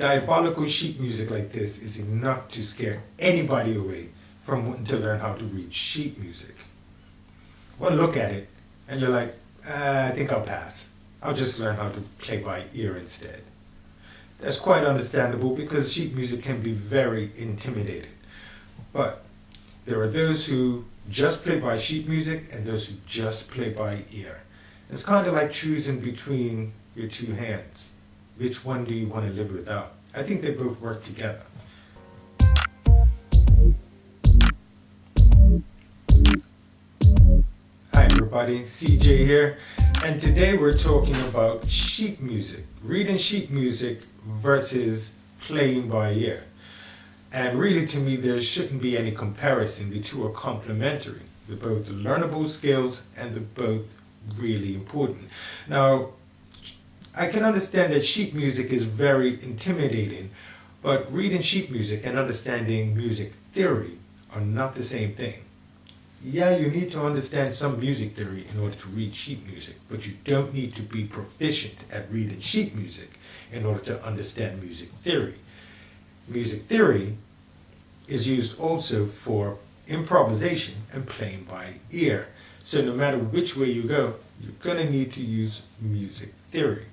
Diabolical sheet music like this is enough to scare anybody away from wanting to learn how to read sheet music. One look at it and you're like, I think I'll pass. I'll just learn how to play by ear instead. That's quite understandable because sheet music can be very intimidating. But there are those who just play by sheet music and those who just play by ear. It's kind of like choosing between your two hands. Which one do you want to live without? I think they both work together. Hi everybody, CJ here, and today we're talking about sheet music, reading sheet music versus playing by ear. And really, to me, there shouldn't be any comparison. The two are complementary. They're both learnable skills and they're both really important. Now, I can understand that sheet music is very intimidating, but reading sheet music and understanding music theory are not the same thing. Yeah, you need to understand some music theory in order to read sheet music, but you don't need to be proficient at reading sheet music in order to understand music theory. Music theory is used also for improvisation and playing by ear. So no matter which way you go, you're going to need to use music theory.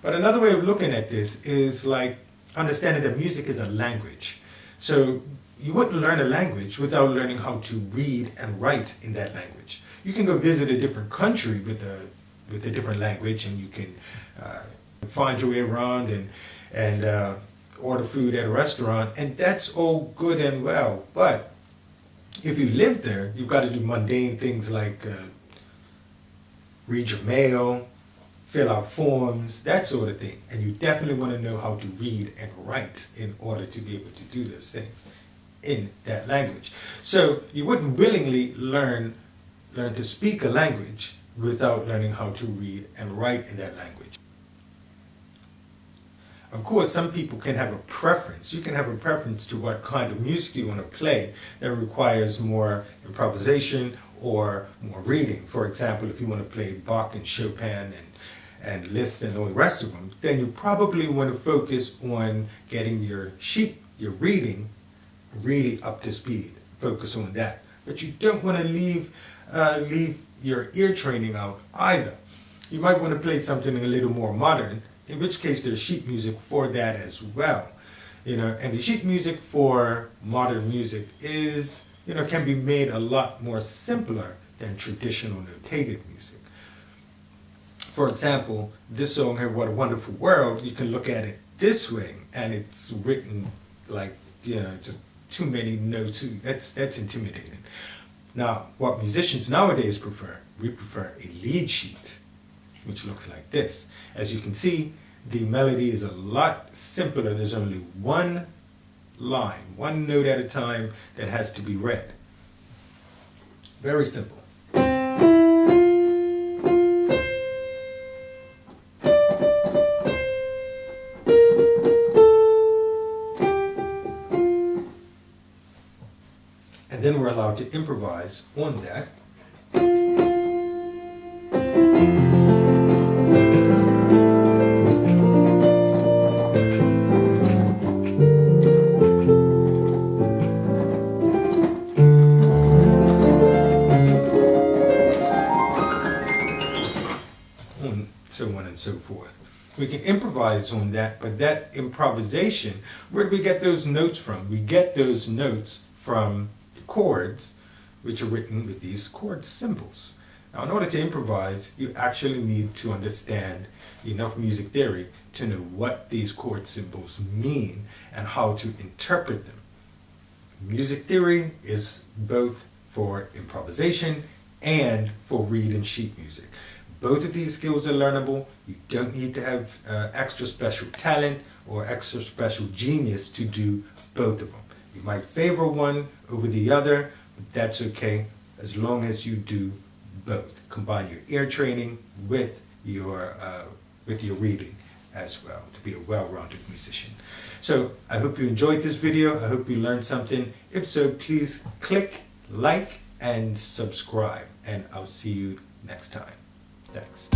But another way of looking at this is like understanding that music is a language. So you wouldn't learn a language without learning how to read and write in that language. You can go visit a different country with a different language, and you can find your way around and order food at a restaurant, and that's all good and well. But if you live there, you've got to do mundane things like read your mail, fill out forms, that sort of thing. And you definitely want to know how to read and write in order to be able to do those things in that language. So you wouldn't willingly learn to speak a language without learning how to read and write in that language. Of course, some people can have a preference. You can have a preference to what kind of music you want to play that requires more improvisation or more reading. For example, if you want to play Bach and Chopin and Liszt and all the rest of them, then you probably want to focus on getting your reading really up to speed. Focus on that. But you don't want to leave your ear training out either. You might want to play something a little more modern, in which case there's sheet music for that as well. And the sheet music for modern music is, can be made a lot more simpler than traditional notated music. For example, this song here, What a Wonderful World, you can look at it this way, and it's written like, just too many notes. That's intimidating. Now, what musicians nowadays prefer, we prefer a lead sheet, which looks like this. As you can see, the melody is a lot simpler. There's only one line, one note at a time that has to be read. Very simple. And then we're allowed to improvise on that. So on and so forth. We can improvise on that, but that improvisation, where do we get those notes from? We get those notes from the chords, which are written with these chord symbols. Now, in order to improvise, you actually need to understand enough music theory to know what these chord symbols mean and how to interpret them. Music theory is both for improvisation and for reading sheet music. Both of these skills are learnable. You don't need to have extra special talent or extra special genius to do both of them. You might favor one over the other, but that's okay as long as you do both. Combine your ear training with your reading as well to be a well-rounded musician. So I hope you enjoyed this video. I hope you learned something. If so, please click like and subscribe, and I'll see you next time. Thanks.